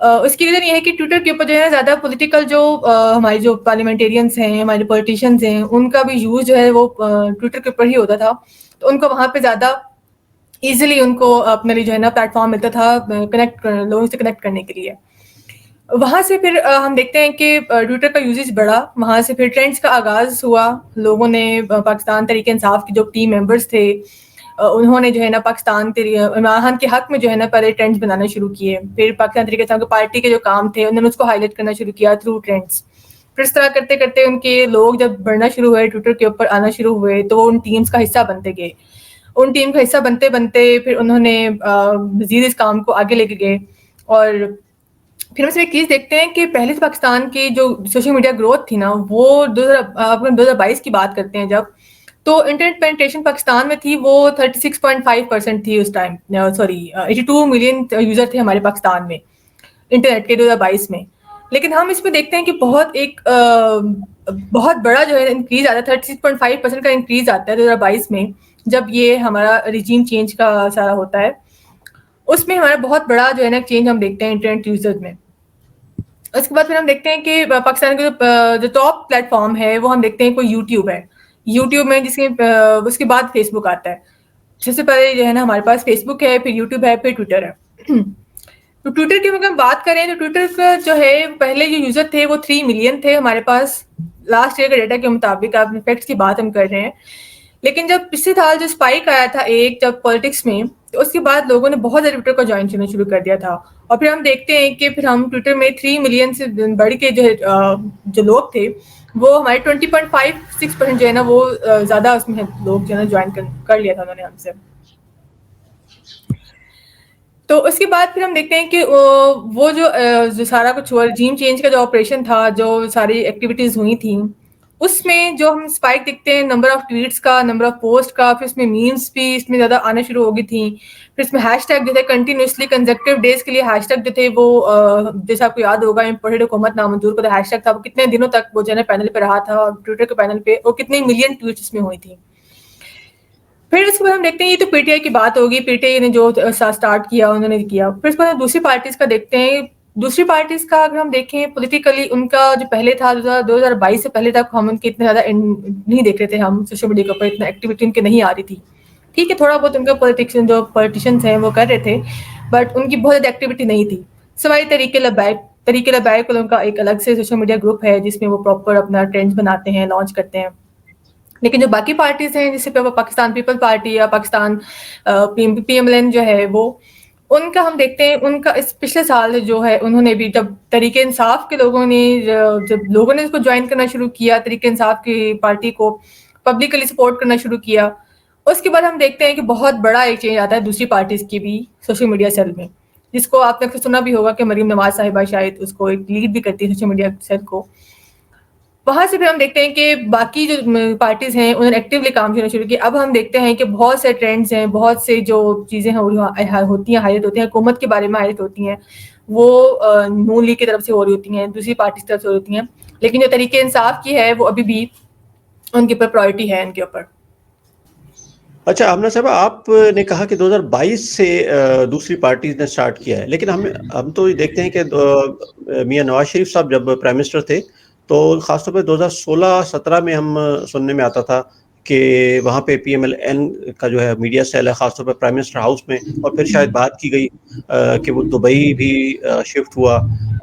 اس کی ریزن یہ ہے کہ ٹویٹر کے اوپر جو ہے زیادہ پولیٹیکل جو ہمارے جو پارلیمنٹیرینس ہیں, ہمارے پولیٹیشینز ہیں, ان کا بھی یوز جو ہے وہ ٹویٹر کے اوپر ہی ہوتا تھا. تو ان کو وہاں پہ زیادہ ایزیلی ان کو اپنے لیے جو ہے نا پلیٹ فارم ملتا تھا لوگوں سے کنیکٹ کرنے کے لیے. وہاں سے پھر ہم دیکھتے ہیں کہ ٹویٹر کا یوزیج بڑھا, وہاں سے پھر ٹرینڈس کا آغاز ہوا. لوگوں نے پاکستان تحریک انصاف کے جو ٹیم ممبرس تھے انہوں نے جو ہے نا پاکستان عمران خان کے حق میں جو ہے نا پہلے ٹرینڈس بنانا شروع کیے. پھر پاکستان تحریک انصاف کی پارٹی کے جو کام تھے انہوں نے اس کو ہائی لائٹ کرنا شروع کیا تھرو ٹرینڈس. پھر اس طرح کرتے کرتے ان کے لوگ جب بڑھنا شروع ہوئے, ٹویٹر کے اوپر آنا شروع ہوئے, تو وہ ان ٹیمس کا حصہ بنتے گئے. ان ٹیم کا حصہ بنتے بنتے پھر انہوں نے مزید اس کام کو آگے لے کے گئے. اور پھر ہم سے ایک چیز دیکھتے ہیں کہ پہلے پاکستان کی جو سوشل میڈیا گروتھ تھی نا, وہ 2022 کی بات کرتے ہیں جب, تو انٹرنیٹ پینیٹریشن پاکستان میں تھی وہ 36.5% تھی اس ٹائم. 82 ملین یوزر تھے ہمارے پاکستان میں انٹرنیٹ کے 2022 میں. لیکن ہم اس میں دیکھتے ہیں کہ بہت بڑا جو ہے انکریز آتا ہے, 36.5% کا انکریز آتا ہے 2022 میں, جب یہ ہمارا ریجیم چینج کا سارا ہوتا ہے. اس میں ہمارا بہت بڑا جو ہے نا چینج ہم دیکھتے ہیں انٹرنیٹ یوزر میں. اس کے بعد پھر ہم دیکھتے ہیں کہ پاکستان کا جو ٹاپ پلیٹ فارم ہے وہ ہم دیکھتے ہیں کوئی یوٹیوب ہے. یوٹیوب میں اس کے بعد فیس بک آتا ہے. سب سے پہلے جو ہے نا ہمارے پاس فیس بک ہے, پھر یوٹیوب ہے, پھر ٹویٹر ہے. تو ٹویٹر کی اگر ہم بات کریں تو ٹویٹر کا جو ہے پہلے جو یوزر تھے وہ 3 ملین تھے ہمارے پاس لاسٹ ایئر کے ڈیٹا کے مطابق. آپ فیکٹس کی بات ہم کر رہے ہیں. لیکن جب پچھلے سال جو اسپائک آیا تھا جب پالیٹکس میں, تو اس کے بعد لوگوں نے بہت زیادہ ٹویٹر کو جوائن کرنا شروع کر دیا تھا. اور پھر ہم دیکھتے ہیں کہ پھر ہم ٹویٹر میں 3 ملین سے بڑھ کے جو لوگ تھے وہ ہمارے 20.56% جو ہے نا وہ زیادہ اس میں لوگ جو ہے نا جوائن کر لیا تھا انہوں نے ہم سے. تو اس کے بعد پھر ہم دیکھتے ہیں کہ وہ جو سارا کچھ ہوا, رجیم چینج کا جو آپریشن تھا, جو ساری ایکٹیویٹیز ہوئی تھیں, اس میں جو ہم اسپائک دیکھتے ہیں نمبر آف ٹویٹس کا, نمبر آف پوسٹ کا, پھر اس میں میمس بھی اس میں زیادہ آنا شروع ہو گئی تھیں. پھر اس میں ہیش ٹیگ جو تھے کنٹینیوسلی کنزیکٹیو ڈیز کے لیے ہیش ٹیگ جو تھے وہ جیسے آپ کو یاد ہوگا امپورٹڈ حکومت نامنظور کا ہیش ٹیگ تھا, وہ کتنے دنوں تک وہ جو ہے پینل پہ رہا تھا ٹویٹر کے پینل پہ, اور کتنے ملین ٹویٹس اس میں ہوئی تھیں. پھر اس کے بعد ہم دیکھتے ہیں یہ تو پی ٹی آئی کی بات ہوگی, پی ٹی آئی نے جو اسٹارٹ کیا انہوں نے کیا. پھر اس کے بعد دوسری پارٹیز کا دیکھتے ہیں. دوسری پارٹیز کا اگر ہم دیکھیں پولیٹیکلی ان کا جو پہلے تھا 2022 سے پہلے تک ہم ان کے اتنے زیادہ نہیں دیکھ رہے تھے, ہم سوشل میڈیا کے اوپر اتنا ایکٹیویٹی ان کے نہیں آ رہی تھی. ٹھیک ہے, تھوڑا بہت ان کا پولیٹیشینز ہیں وہ کر رہے تھے, بٹ ان کی بہت زیادہ ایکٹیویٹی نہیں تھی. سوائے طریق لبیک ان کا ایک الگ سے سوشل میڈیا گروپ ہے جس میں وہ پراپر اپنا ٹرینڈز بناتے ہیں, لانچ کرتے ہیں. لیکن جو باقی پارٹیز ہیں جیسے پاکستان پیپل پارٹی یا Pakistan P M L N جو ہے وہ, ان کا ہم دیکھتے ہیں ان کا اس پچھلے سال جو ہے انہوں نے بھی جب تحریک انصاف کے لوگوں نے جب لوگوں نے اس کو جوائن کرنا شروع کیا, تحریک انصاف کی پارٹی کو پبلکلی سپورٹ کرنا شروع کیا, اس کے بعد ہم دیکھتے ہیں کہ بہت بڑا ایک چینج آتا ہے دوسری پارٹیز کی بھی سوشل میڈیا سیل میں, جس کو آپ نے اکثر سنا بھی ہوگا کہ مریم نواز صاحبہ شاید اس کو ایک لیڈ بھی کرتی ہے سوشل میڈیا سیل کو. وہاں سے پھر ہم دیکھتے ہیں کہ باقی جو پارٹیز ہیں انہوں نے ایکٹیولی کام کرنا شروع کیا. اب ہم دیکھتے ہیں کہ بہت سے ٹرینڈز ہیں, بہت سے جو چیزیں ہوتی ہیں, ہائلائٹ ہوتی ہیں, حکومت کے بارے میں ہائلائٹ ہوتی ہیں, وہ نون لیگ کی طرف سے ہو رہی ہوتی ہیں, دوسری پارٹی کی طرف سے ہو رہی ہوتی ہیں. لیکن جو تحریک انصاف کی ہے وہ ابھی بھی ان کے اوپر پرائورٹی ہے ان کے اوپر. اچھا آمنہ صاحبہ, آپ نے کہا کہ 2022 سے دوسری پارٹیز نے سٹارٹ کیا ہے, لیکن ہم تو یہ دیکھتے ہیں کہ میاں نواز شریف صاحب جب پرائم منسٹر تھے تو خاص طور پہ 2016-17 میں ہم سننے میں آتا تھا کہ وہاں پہ پی ایم ایل این کا جو ہے میڈیا سیل ہے, خاص طور پہ پرائم منسٹر ہاؤس میں, اور پھر شاید بات کی گئی کہ وہ دبئی بھی شفٹ ہوا,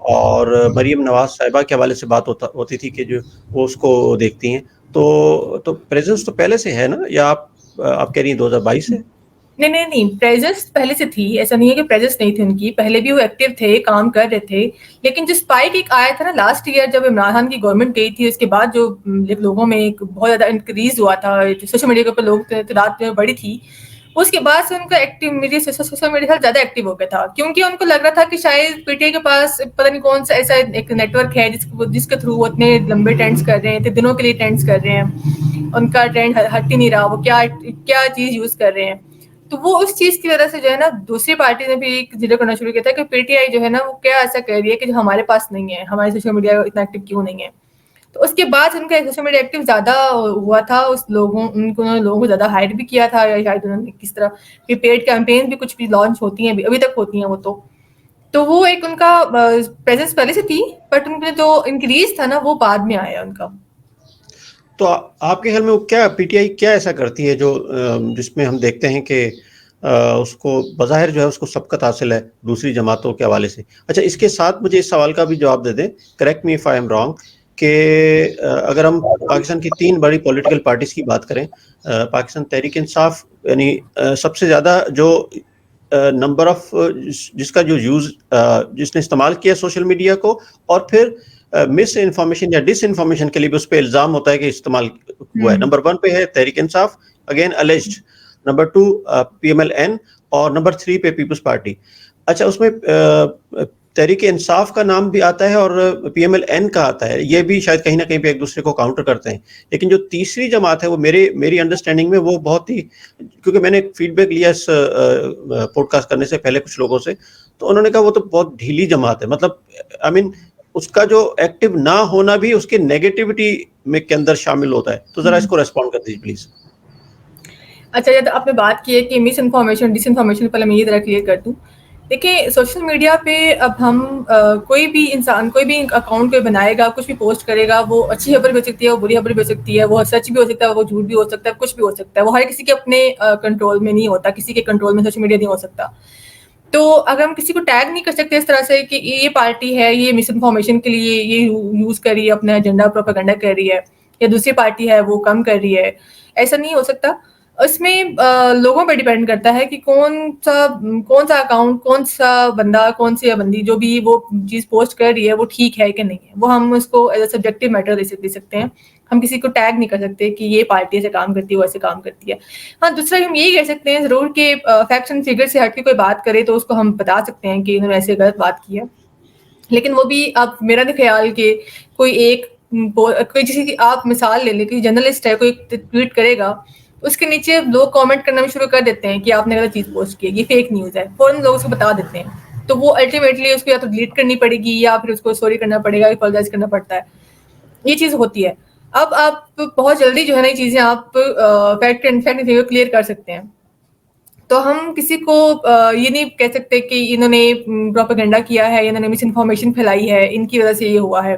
اور مریم نواز صاحبہ کے حوالے سے بات ہوتی تھی کہ جو وہ اس کو دیکھتی ہیں. تو پریزنس تو پہلے سے ہے نا, یا آپ کہہ رہی ہیں 2022 سے؟ نہیں, پریزنس پہلے سے تھی, ایسا نہیں ہے کہ پریزنس نہیں تھی ان کی, پہلے بھی وہ ایکٹیو تھے, کام کر رہے تھے. لیکن جو اسپائک ایک آیا تھا نا لاسٹ ایئر جب عمران خان کی گورنمنٹ گئی تھی, اس کے بعد جو لوگوں میں ایک بہت زیادہ انکریز ہوا تھا, سوشل میڈیا کے اوپر لوگ تعداد بڑی تھی, اس کے بعد سے ان کا سوشل میڈیا زیادہ ایکٹیو ہو گیا تھا, کیونکہ ان کو لگ رہا تھا کہ شاید پی ٹی آئی کے پاس پتہ نہیں کون سا ایسا ایک نیٹ ورک ہے جس کے تھرو وہ اتنے لمبے ٹرینڈس کر رہے ہیں, اتنے دنوں کے لیے ٹرینڈس کر رہے ہیں, ان کا ٹرینڈ ہٹ ہی نہیں رہا, وہ کیا چیز یوز کر رہے ہیں. تو وہ اس چیز کی وجہ سے جو ہے نا دوسری پارٹی نے بھی ایک ذکر کرنا شروع کیا تھا کہ پی ٹی آئی جو ہے نا وہ کیا ایسا کہہ رہی ہے کہ جو ہمارے پاس نہیں ہے, ہمارے سوشل میڈیا اتنا ایکٹیو کیوں نہیں ہے. تو اس کے بعد ان کا سوشل میڈیا ایکٹیو زیادہ ہوا تھا, لوگوں کو زیادہ ہائر بھی کیا تھا, یا شاید انہوں نے کس طرح پیڈ کیمپین بھی کچھ بھی لانچ ہوتی ہیں, ابھی تک ہوتی ہیں وہ. تو تو وہ ایک ان کا پریزنس پہلے سے تھی، بٹ ان کے جو انکریز تھا نا وہ بعد میں آیا ان کا. تو آپ کے خیال میں کیا پی ٹی آئی کیا ایسا کرتی ہے جو جس میں ہم دیکھتے ہیں کہ اس کو بظاہر جو ہے اس کو سبقت حاصل ہے دوسری جماعتوں کے حوالے سے؟ اچھا، اس کے ساتھ مجھے اس سوال کا بھی جواب دے دیں، correct me if I am wrong, کہ اگر ہم پاکستان کی 3 بڑی پولیٹیکل پارٹیز کی بات کریں، پاکستان تحریک انصاف یعنی سب سے زیادہ جو نمبر آف جس کا جو یوز جس نے استعمال کیا سوشل میڈیا کو، اور پھر مس انفارمیشن یا ڈس انفارمیشن کے لیے بھی اس پہ الزام ہوتا ہے کہ استعمال ہوا ہے، نمبر 1 پہ ہے تحریک انصاف، اگین الجڈ، number 2 P M L N, اور نمبر 3 پہ پیپلز پارٹی. اچھا، اس میں تحریک انصاف کا نام بھی آتا ہے اور پی ایم ایل این کا آتا ہے، یہ بھی شاید کہیں نہ کہیں پہ ایک دوسرے کو کاؤنٹر کرتے ہیں. لیکن جو تیسری جماعت ہے وہ میری انڈرسٹینڈنگ میں وہ بہت ہی، کیونکہ میں نے فیڈ بیک لیا اس پوڈ کاسٹ کرنے سے پہلے کچھ لوگوں سے، تو انہوں نے کہا وہ تو بہت ڈھیلی جماعت ہے، مطلب آئی مین اس کا جو ایکٹیو نہ ہونا بھی اس کے نیگیٹیوٹی میں کے اندر شامل ہوتا ہے. تو ذرا اس کو ریسپونڈ کر دیجیے پلیز. اچھا، جب آپ نے بات کی ہے کہ مس انفارمیشن ڈس انفارمیشن، پہلے میں یہ ذرا کلیئر کر دوں. دیکھیں، سوشل میڈیا پہ اب ہم کوئی بھی انسان کوئی بھی اکاؤنٹ پہ بنائے گا، کچھ بھی پوسٹ کرے گا، وہ اچھی خبر بھی ہو سکتی ہے، وہ بری خبر بھی ہو سکتی ہے، وہ سچ بھی ہو سکتا ہے، وہ جھوٹ بھی ہو سکتا ہے، کچھ بھی ہو سکتا ہے. وہ ہر کسی کے اپنے کنٹرول میں نہیں ہوتا، کسی کے کنٹرول میں سوشل میڈیا نہیں ہو سکتا. تو اگر ہم کسی کو ٹیگ نہیں کر سکتے اس طرح سے کہ یہ پارٹی ہے، یہ مس انفارمیشن کے لیے یہ یوز کر رہی ہے، اپنا ایجنڈا پروپیگنڈا کر رہی ہے، یا دوسری پارٹی ہے وہ کم کر رہی ہے، ایسا نہیں ہو سکتا. اس میں لوگوں پہ ڈیپینڈ کرتا ہے کہ کون سا اکاؤنٹ، کون سا بندہ، کون سی بندی جو بھی وہ چیز پوسٹ کر رہی ہے وہ ٹھیک ہے کہ نہیں ہے. وہ ہم اس کو ایز اے سبجیکٹو میٹر دے سکتے ہیں. ہم کسی کو ٹیگ نہیں کر سکتے کہ یہ پارٹی ایسے کام کرتی ہے، وہ ایسے کام کرتی ہے. ہاں، دوسرا ہم یہی کہہ سکتے ہیں ضرور کہ فیکٹس اینڈ فگر سے ہٹ کے کوئی بات کرے تو اس کو ہم بتا سکتے ہیں کہ انہوں نے ایسے غلط بات کی ہے. لیکن وہ بھی اب میرا نہیں خیال کہ کوئی جیسے کہ آپ مثال لے لیں کہ جرنلسٹ ہے، کوئی ٹویٹ کرے گا، اس کے نیچے لوگ کامنٹ کرنا بھی شروع کر دیتے ہیں کہ آپ نے غلط چیز پوسٹ کی ہے، یہ فیک نیوز ہے، فوراً لوگ اس کو بتا دیتے ہیں. تو وہ الٹیمیٹلی اس کو یا تو ڈیلیٹ کرنی پڑے گی یا پھر اس کو سوری کرنا پڑے گا، اپولوجائز کرنا پڑتا ہے. یہ چیز ہوتی ہے. اب آپ بہت جلدی جو ہے نا یہ چیزیں آپ فیکٹ کلیئر کر سکتے ہیں. تو ہم کسی کو یہ نہیں کہہ سکتے کہ انہوں نے پروپیگنڈا کیا ہے، انہوں نے مس انفارمیشن پھیلائی ہے، ان کی وجہ سے یہ ہوا ہے.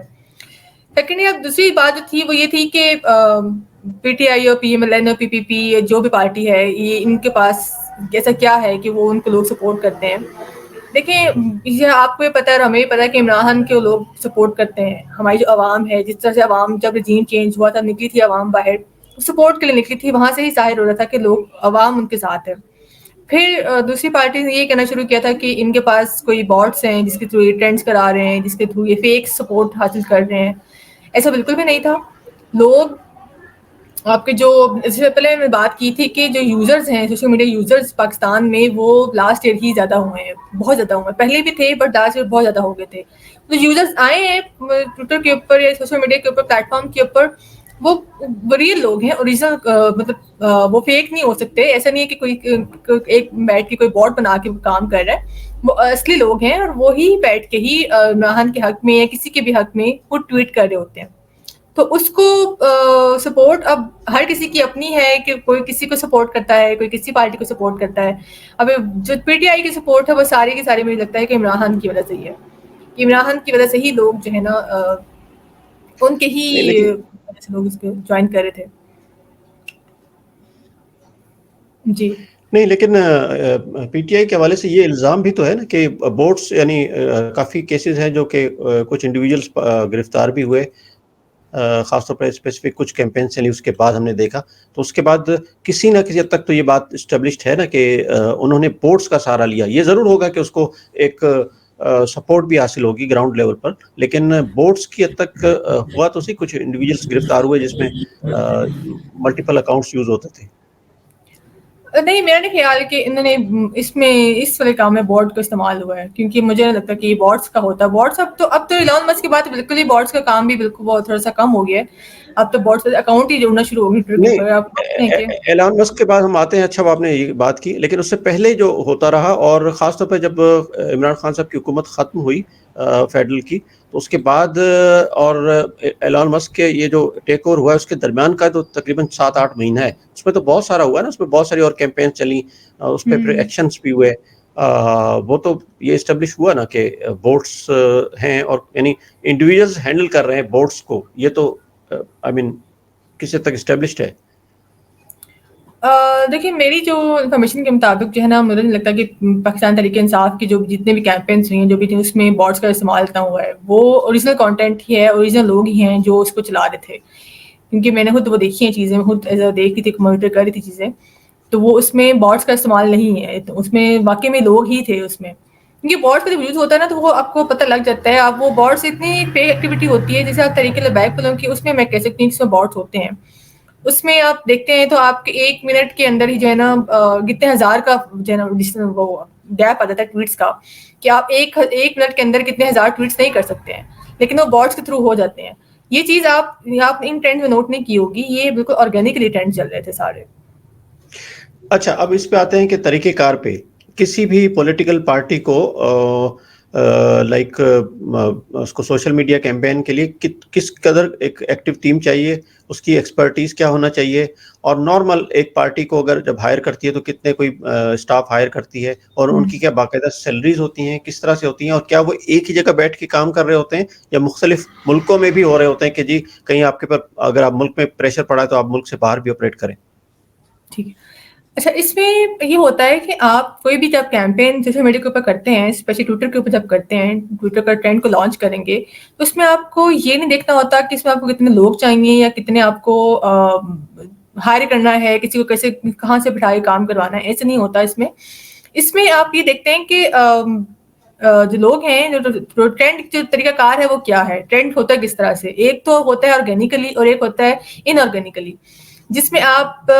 سیکنڈلی اب دوسری بات جو تھی وہ یہ تھی کہ پی ٹی آئی اور پی ایم ایل این اور پی پی پی جو بھی پارٹی ہے، یہ ان کے پاس ایسا کیا ہے کہ وہ ان کو لوگ سپورٹ کرتے ہیں. دیکھیں، یہ آپ کو یہ پتہ ہے اور ہمیں بھی پتہ ہے کہ عمران خان کے لوگ سپورٹ کرتے ہیں. ہماری جو عوام ہے، جس طرح سے عوام جب رجیم چینج ہوا تھا نکلی تھی عوام باہر سپورٹ کے لیے نکلی تھی، وہاں سے ہی ظاہر ہو رہا تھا کہ لوگ عوام ان کے ساتھ ہے. پھر دوسری پارٹی نے یہ کہنا شروع کیا تھا کہ ان کے پاس کوئی باٹس ہیں جس کے تھرو یہ ٹرینڈس کرا رہے ہیں، جس کے تھرو یہ فیک سپورٹ حاصل کر رہے ہیں. ایسا بالکل بھی نہیں تھا. لوگ آپ کے جو اس سے پہلے میں بات کی تھی کہ جو یوزرز ہیں، سوشل میڈیا یوزرز پاکستان میں وہ لاسٹ ایئر ہی زیادہ ہوئے ہیں، بہت زیادہ ہوئے ہیں. پہلے بھی تھے بٹ لاسٹ ایئر بہت زیادہ ہو گئے تھے. جو یوزرز آئے ہیں ٹویٹر کے اوپر یا سوشل میڈیا کے اوپر، پلیٹ فارم کے اوپر، وہ ریئل لوگ ہیں، اوریجنل، مطلب وہ فیک نہیں ہو سکتے. ایسا نہیں ہے کہ کوئی ایک بیٹھ کے کوئی بوٹ بنا کے کام کر رہا ہے. وہ اصلی لوگ ہیں اور وہی بیٹھ کے ہی عمران کے حق میں یا کسی کے بھی حق میں وہ ٹویٹ کر رہے ہوتے ہیں. تو اس کو سپورٹ اب ہر کسی کی اپنی ہے کہ کوئی کسی کو سپورٹ کرتا ہے، کوئی کسی پارٹی کو سپورٹ کرتا ہے. اب جو پی ٹی آئی کی سپورٹ ہے وہ ساری کی ساری مجھے لگتا ہے کہ عمران خان کی وجہ سے ہی ہے. عمران خان کی وجہ سے ہی لوگ جو ہے نا ان کے ہی نہیں لیکن وجہ سے لوگ اس کو جوائن کر رہے تھے. جی نہیں لیکن پی ٹی آئی کے حوالے سے یہ الزام بھی تو ہے نا کہ بوٹس، یعنی کافی کیسز ہیں جو کہ کچھ انڈیویجولس گرفتار بھی ہوئے، خاص طور پر اسپیسیفک کچھ کیمپین چلی، اس کے بعد ہم نے دیکھا. تو اس کے بعد کسی نہ کسی حد تک تو یہ بات اسٹیبلشڈ ہے نا کہ انہوں نے بورڈز کا سہارا لیا. یہ ضرور ہوگا کہ اس کو ایک سپورٹ بھی حاصل ہوگی گراؤنڈ لیول پر، لیکن بورڈز کی حد تک ہوا تو صحیح. کچھ انڈیویجولس گرفتار ہوئے جس میں ملٹیپل اکاؤنٹس یوز ہوتے تھے. نہیں، میرا نہیں خیال کہ انہوں نے اس والے کام میں بورڈ کا استعمال ہوا ہے، کیونکہ مجھے نہیں لگتا کہ یہ بورڈس کا ہوتا ہے. بورڈس اب تو ایلان مسک کی بات بالکل ہی بورڈس کا کام بھی بالکل بہت تھوڑا سا کم ہو گیا ہے. اب تو بورڈس اکاؤنٹ ہی جوڑنا شروع ہو گئی ٹویٹر کے نہیں، اوپر. آپ دیکھتے ہیں کہ ایلان مسک کے بعد ہم آتے ہیں. اچھا، آپ نے یہ بات کی، لیکن اس سے پہلے جو ہوتا رہا، اور خاص طور پہ جب عمران خان صاحب کی حکومت ختم ہوئی فیڈرل کی، تو اس کے بعد اور ایلان مسک کے یہ جو ٹیک اوور ہوا ہے اس کے درمیان کا تو تقریباً 7-8 مہینہ ہے. اس میں تو بہت سارا ہوا ہے نا، اس میں بہت ساری اور کیمپین چلی، اس پہ پھر ایکشنز بھی ہوئے. وہ تو یہ اسٹیبلش ہوا نا کہ بورڈس ہیں اور یعنی انڈیویجولز ہینڈل کر رہے ہیں بورڈس کو, یہ تو آئی مین کس حد تک اسٹیبلشڈ ہے؟ دیکھیے میری جو انفارمیشن کے مطابق جو ہے نا, مجھے نہیں لگتا کہ پاکستان تحریک انصاف کی جو جتنے بھی کیمپینس ہوئی ہیں جو بھی تھے اس میں بارڈس کا استعمال اتنا ہوا ہے, وہ اوریجنل کانٹینٹ ہی ہے, اوریجنل لوگ ہی ہیں جو اس کو چلا رہے تھے. کیونکہ میں نے خود وہ دیکھی ہیں چیزیں, میں خود دیکھ رہی تھی, مانیٹر کر رہی تھی چیزیں, تو وہ اس میں بارڈس کا استعمال نہیں ہے, تو اس میں واقعی میں لوگ ہی تھے اس میں. کیونکہ بارڈس کا جب یوز ہوتا ہے نا تو وہ آپ کو پتہ لگ جاتا ہے. آپ وہ بارڈس اتنی فیک ایکٹیویٹی ہوتی ہے, جیسے آپ طریقے لبیک فلم کی اس میں کہہ سکتی ہوں جس میں بارڈس ہوتے ہیں, اس میں آپ دیکھتے ہیں تو آپ کے 1 منٹ کے اندر ہی جو ہے نا کتنے ہزار کا جو ہے نا وہ گیپ آ جاتا ہے ٹویٹس کا, کہ آپ ایک منٹ کے اندر کتنے ہزار ٹویٹس نہیں کر سکتے ہیں, لیکن وہ بارڈس کے تھرو ہو جاتے ہیں. یہ چیز آپ ان ٹرینڈ میں نوٹ نہیں کی ہوگی, یہ بالکل آرگینکلی ٹرینڈ چل رہے تھے سارے. اچھا, اب اس پہ آتے ہیں کہ طریقہ کار پہ. کسی بھی پولیٹیکل پارٹی کو لائک اس کو سوشل میڈیا کیمپین کے لیے کس قدر ایک ایکٹیو ٹیم چاہیے, اس کی ایکسپرٹیز کیا ہونا چاہیے, اور نارمل ایک پارٹی کو اگر جب ہائر کرتی ہے تو کتنے کوئی اسٹاف ہائر کرتی ہے, اور ان کی کیا باقاعدہ سیلریز ہوتی ہیں, کس طرح سے ہوتی ہیں, اور کیا وہ ایک ہی جگہ بیٹھ کے کام کر رہے ہوتے ہیں یا مختلف ملکوں میں بھی ہو رہے ہوتے ہیں کہ جی کہیں آپ کے پر اگر آپ ملک میں پریشر پڑا ہے تو آپ ملک سے باہر بھی آپریٹ کریں؟ ٹھیک ہے. اچھا, اس میں یہ ہوتا ہے کہ آپ کوئی بھی جب کیمپین سوشل میڈیا کے اوپر کرتے ہیں, اسپیشلی ٹویٹر کے اوپر جب کرتے ہیں, ٹویٹر کا ٹرینڈ کو لانچ کریں گے, تو اس میں آپ کو یہ نہیں دیکھنا ہوتا کہ اس میں آپ کو کتنے لوگ چاہیے یا کتنے آپ کو ہائر کرنا ہے, کسی کو کیسے کہاں سے بٹھائے کام کروانا ہے, ایسے نہیں ہوتا. اس میں آپ یہ دیکھتے ہیں کہ جو لوگ ہیں, جو ٹرینڈ جو طریقہ کار ہے وہ کیا ہے, ٹرینڈ ہوتا ہے کس طرح سے. ایک تو ہوتا ہے آرگینیکلی اور ایک ہوتا ہے ان آرگینیکلی. جس میں آپ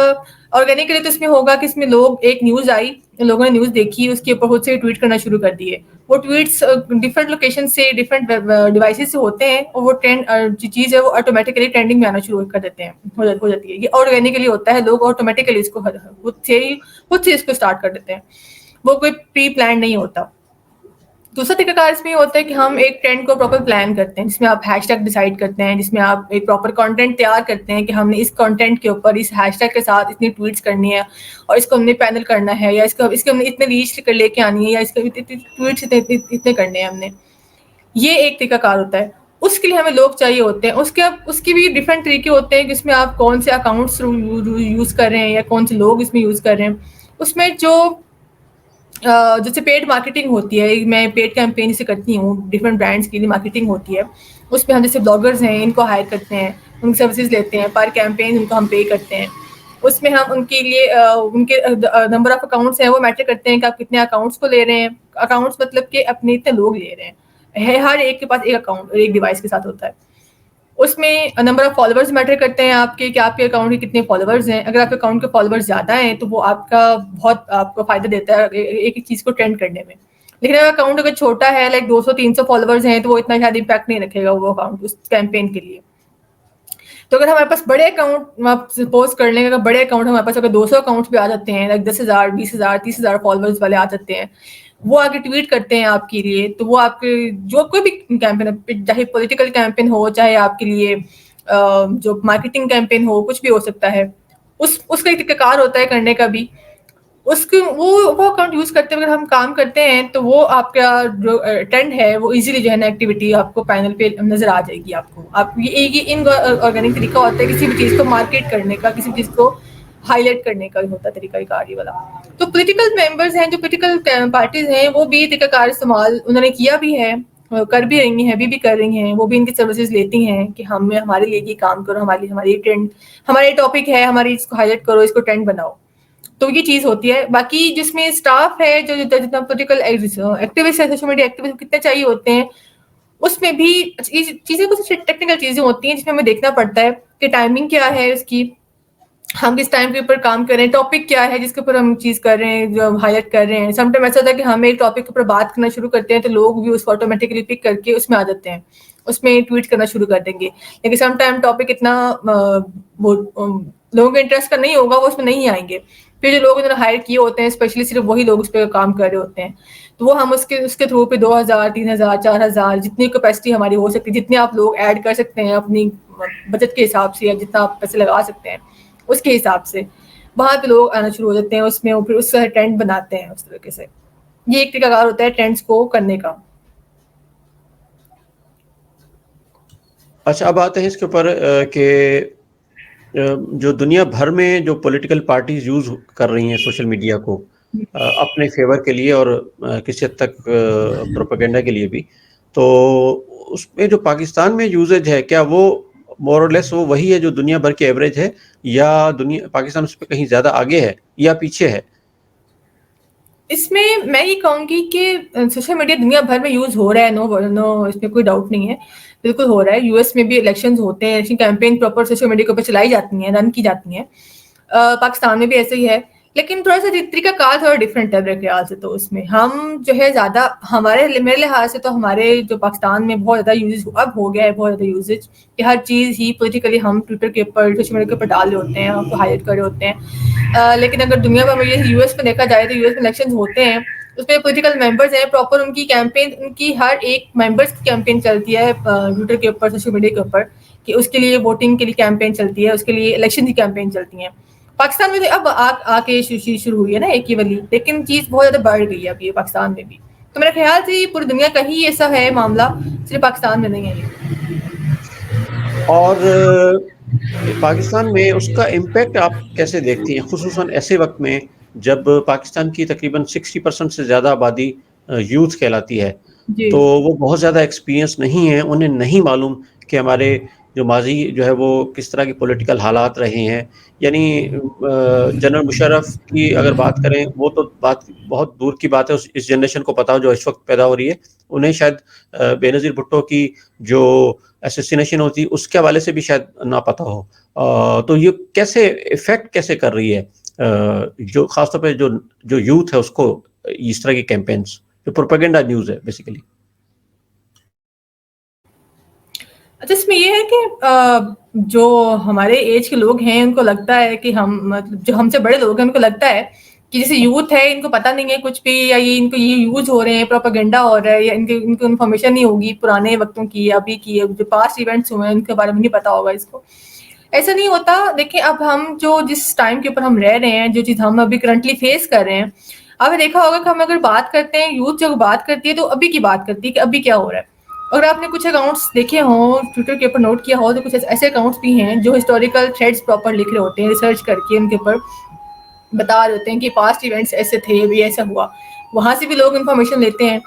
آرگینکلی تو اس میں ہوگا کہ اس میں لوگ, ایک نیوز آئی, لوگوں نے نیوز دیکھی, اس کے اوپر خود سے ٹویٹ کرنا شروع کر دیے. وہ ٹویٹس ڈفرنٹ لوکیشن سے, ڈفرنٹ ڈیوائسز سے ہوتے ہیں, اور وہ ٹرینڈ جو چیز ہے وہ آٹومیٹکلی ٹرینڈنگ میں آنا شروع کر دیتے ہیں, ہو جاتی ہے. یہ آرگینکلی ہوتا ہے, لوگ آٹومیٹکلی اس کو خود سے اس کو اسٹارٹ کر دیتے ہیں, وہ کوئی پری پلان نہیں ہوتا. دوسرا طریقہ کار اس میں یہ ہوتا ہے کہ ہم ایک ٹرینڈ کو پراپر پلان کرتے ہیں, جس میں آپ ہیش ٹیگ ڈیسائیڈ کرتے ہیں, جس میں آپ ایک پراپر کانٹینٹ تیار کرتے ہیں کہ ہم نے اس کانٹینٹ کے اوپر اس ہیش ٹیگ کے ساتھ اتنی ٹویٹس کرنی ہے, اور اس کو ہم نے پینل کرنا ہے, یا اس کو ہم نے اتنے ریچ لے کے آنی ہے, یا اس کو ٹویٹس اتنے کرنے ہیں ہم نے. یہ ایک طریقہ کار ہوتا ہے. اس کے لیے ہمیں لوگ چاہیے ہوتے ہیں. اس کے بھی ڈفرینٹ طریقے ہوتے ہیں کہ اس میں آپ کون سے اکاؤنٹس یوز کر رہے ہیں یا کون سے لوگ اس میں یوز کر رہے ہیں. اس میں جیسے پیڈ مارکیٹنگ ہوتی ہے, میں پیڈ کیمپین سے کرتی ہوں, ڈفرنٹ برانڈس کے لیے مارکیٹنگ ہوتی ہے. اس میں ہم جیسے بلاگرز ہیں, ان کو ہائر کرتے ہیں, ان کی سروسز لیتے ہیں, پر کیمپین ان کو ہم پے کرتے ہیں. اس میں ہم ان کے لیے ان کے نمبر آف اکاؤنٹس ہیں وہ میٹر کرتے ہیں کہ آپ کتنے اکاؤنٹس کو لے رہے ہیں. اکاؤنٹس مطلب کہ اپنے اتنے لوگ لے رہے ہیں, ہر ایک کے پاس ایک اکاؤنٹ اور ایک ڈیوائس کے ساتھ ہوتا ہے. اس میں نمبر آف فالوورز میٹر کرتے ہیں آپ کے, کہ آپ کے اکاؤنٹ کے کتنے فالوورز ہیں. اگر آپ کے اکاؤنٹ کے فالوورز زیادہ ہیں تو وہ آپ کا بہت آپ کو فائدہ دیتا ہے ایک چیز کو ٹرینڈ کرنے میں. لیکن اگر اکاؤنٹ اگر چھوٹا ہے, لائک 200-300 فالوورز ہیں, تو وہ اتنا زیادہ امپیکٹ نہیں رکھے گا وہ اکاؤنٹ اس کیمپین کے لیے. تو اگر ہمارے پاس بڑے اکاؤنٹ, آپ سپوز کر لیں, اگر بڑے اکاؤنٹ ہمارے پاس اگر 200 اکاؤنٹس بھی آ جاتے ہیں, لائک 10,000, 20,000, 30,000 فالوورز والے آ جاتے ہیں, وہ آگے ٹویٹ کرتے ہیں آپ کے لیے, تو وہ آپ کے جو کوئی بھی کیمپین, چاہے پولیٹیکل کیمپین ہو, چاہے آپ کے لیے جو مارکیٹنگ کیمپین ہو, کچھ بھی ہو سکتا ہے, اس کا ایک طریقہ کار ہوتا ہے کرنے کا بھی. اس کے وہ اکاؤنٹ یوز کرتے ہوئے اگر ہم کام کرتے ہیں تو وہ آپ کا جو ٹرینڈ ہے وہ ایزیلی جو ہے نا ایکٹیویٹی آپ کو پینل پہ نظر آ جائے گی. آپ کو یہ ان آرگینک طریقہ ہوتا ہے کسی بھی چیز کو مارکیٹ کرنے کا, کسی بھی چیز کو ہائی لائٹ کرنے کا ہوتا ہے طریقہ کار یہ والا. تو پولیٹیکل ممبرز ہیں, جو پولیٹیکل پارٹیز ہیں, وہ بھی طریقہ کار استعمال انہوں نے کیا بھی ہے, کر بھی رہی ہیں, ابھی بھی کر رہی ہیں. وہ بھی ان کی سروسز لیتی ہیں کہ ہمارے لیے یہ کام کرو, ہماری ٹرینڈ, ہمارے ٹاپک ہے, ہماری اس کو ہائی لائٹ کرو, اس کو ٹرینڈ بناؤ. تو یہ چیز ہوتی ہے. باقی جس میں اسٹاف ہے, جو جتنا پولیٹیکل ایکٹیوسٹ ہے, سوشل میڈیا ایکٹیوسٹ کتنے چاہیے ہوتے ہیں, اس میں بھی چیزیں کچھ ٹیکنیکل چیزیں ہوتی ہیں جس میں ہمیں دیکھنا پڑتا ہے کہ ٹائمنگ کیا ہے اس کی, ہم کس ٹائم کے اوپر کام کر رہے ہیں, ٹاپک کیا ہے جس کے اوپر ہم چیز کر رہے ہیں, جو ہم ہائی لائٹ کر رہے ہیں. سم ٹائم ایسا ہوتا ہے کہ ہم ایک ٹاپک کے اوپر بات کرنا شروع کرتے ہیں تو لوگ بھی اس کو آٹومیٹکلی پک کر کے اس میں آ جاتے ہیں, اس میں ٹویٹ کرنا شروع کر دیں گے. لیکن سم ٹائم ٹاپک اتنا لوگوں کے انٹرسٹ کا نہیں ہوگا, وہ اس میں نہیں آئیں گے. پھر جو لوگ انہوں نے ہائر کیے ہوتے ہیں, اسپیشلی صرف وہی لوگ اس پہ کام کر رہے ہوتے ہیں, تو وہ ہم اس کے تھرو پہ 2,000, 3,000, 4,000 جتنی کیپیسٹی ہماری ہو سکتی ہے, جتنے آپ لوگ ایڈ کر سکتے ہیں اپنی بجٹ کے حساب سے, یا جتنا آپ پیسے لگا سکتے ہیں اس کے حساب سے, وہاں پہ لوگ آنا شروع ہو جاتے ہیں اس میں, پھر اس کا ٹرینڈ بناتے ہیں اس طریقے سے. یہ ایک طریقہ کار ہوتا ہے ٹرینڈس کو کرنے کا. اچھا اب آتے ہیں اس کے اوپر کہ جو دنیا بھر میں جو پولیٹیکل پارٹیز یوز کر رہی ہیں سوشل میڈیا کو اپنے فیور کے لیے اور کسی حد تک پروپیگنڈا کے لیے بھی، تو اس میں جو پاکستان میں یوزیج ہے کیا وہ مور اور لیس وہ وہی ہے جو دنیا بھر کی ایوریج ہے، یا پاکستان اس پہ کہیں زیادہ آگے ہے یا پیچھے ہے؟ اس میں یہ کہوں گی کہ سوشل میڈیا دنیا بھر میں یوز ہو رہا ہے، نو اس میں کوئی ڈاؤٹ نہیں ہے، بالکل ہو رہا ہے. یو ایس میں بھی الیکشنز ہوتے ہیں، election campaign proper social media کے اوپر چلائی جاتی ہیں، رن کی جاتی ہیں. پاکستان میں بھی ایسے ہی ہے، لیکن تھوڑا سا طریقہ کار تھوڑا ڈفرینٹ ہے میرے خیال سے. تو اس میں ہم جو ہے زیادہ میرے لحاظ سے تو ہمارے جو پاکستان میں بہت زیادہ یوز اب ہو گیا ہے، بہت زیادہ یوزیج کہ ہر چیز ہی پولیٹیکلی ہم ٹویٹر کے اوپر سوشل میڈیا کے اوپر ڈال رہے ہوتے ہیں، ہم کو ہائلائٹ کر رہے ہوتے ہیں. لیکن اگر دنیا بھر میں یو ایس میں دیکھا جائے تو یو ایس میں الیکشن ہوتے ہیں، اس میں پولیٹیکل ممبرز ہیں، پراپر ان کی کیمپین، ان کی ہر ایک ممبرس کی کیمپین چلتی ہے ٹویٹر کے اوپر، سوشل میڈیا کے اوپر، کہ اس کے لیے ووٹنگ کے لیے کیمپین چلتی ہے، اس کے لیے الیکشن کی کیمپین چلتی ہیں. پاکستان میں اب آ کے شروع ہوئی ہے نا ایک ہی والی، لیکن چیز بہت زیادہ بڑھ گئی ہے اب یہ پاکستان میں بھی. تو میرے خیال سے یہ پوری دنیا کا ہی ایسا ہے معاملہ، صرف پاکستان میں نہیں ہے یہ. اور پاکستان میں اس کا امپیکٹ آپ کیسے دیکھتی ہیں، خصوصاً ایسے وقت میں جب پاکستان کی تقریباً 60% سے زیادہ آبادی یوتھ کہلاتی ہے، جی تو وہ بہت زیادہ ایکسپیرینس نہیں ہے، انہیں نہیں معلوم کہ ہمارے جو ماضی جو ہے وہ کس طرح کی پولیٹیکل حالات رہے ہیں. یعنی جنرل مشرف کی اگر بات کریں، وہ تو بات بہت دور کی بات ہے، اس جنریشن کو پتا ہو جو اس وقت پیدا ہو رہی ہے، انہیں شاید بے نظیر بھٹو کی جو اسیسینیشن ہوتی اس کے حوالے سے بھی شاید نہ پتا ہو. تو یہ کیسے افیکٹ کیسے کر رہی ہے جو خاص طور پہ جو یوتھ ہے اس کو اس طرح کی کیمپینز، جو پروپیگنڈا نیوز ہے بیسیکلی؟ اچھا، اس میں یہ ہے کہ جو ہمارے ایج کے لوگ ہیں ان کو لگتا ہے کہ ہم مطلب جو ہم سے بڑے لوگ ہیں ان کو لگتا ہے کہ جیسے یوتھ ہے ان کو پتہ نہیں ہے کچھ بھی، یا یہ ان کو یہ یوز ہو رہے ہیں، پروپیگنڈا ہو رہا ہے، یا ان کو انفارمیشن نہیں ہوگی پرانے وقتوں کی، ابھی کی جو پاسٹ ایونٹس ہوئے ہیں ان کے بارے میں نہیں پتا ہوگا اس کو. ایسا نہیں ہوتا. دیکھیں اب ہم جو جس ٹائم کے اوپر ہم رہ رہے ہیں، جو چیز ہم ابھی کرنٹلی فیس کر رہے ہیں، آپ نے دیکھا ہوگا کہ ہم اگر بات کرتے ہیں، یوتھ جب بات کرتی ہے تو ابھی کی بات کرتی ہے کہ ابھی کیا ہو رہا ہے. اگر آپ نے کچھ اکاؤنٹس دیکھے ہوں ٹویٹر کے اوپر، نوٹ کیا ہو تو کچھ ایسے اکاؤنٹس بھی ہیں جو ہسٹوریکل تھریڈس پراپر لکھ رہے ہوتے ہیں، ریسرچ کر کے ان کے اوپر بتا دیتے ہیں کہ پاسٹ ایونٹس ایسے تھے، ابھی ایسا ہوا. وہاں سے بھی لوگ انفارمیشن لیتے ہیں.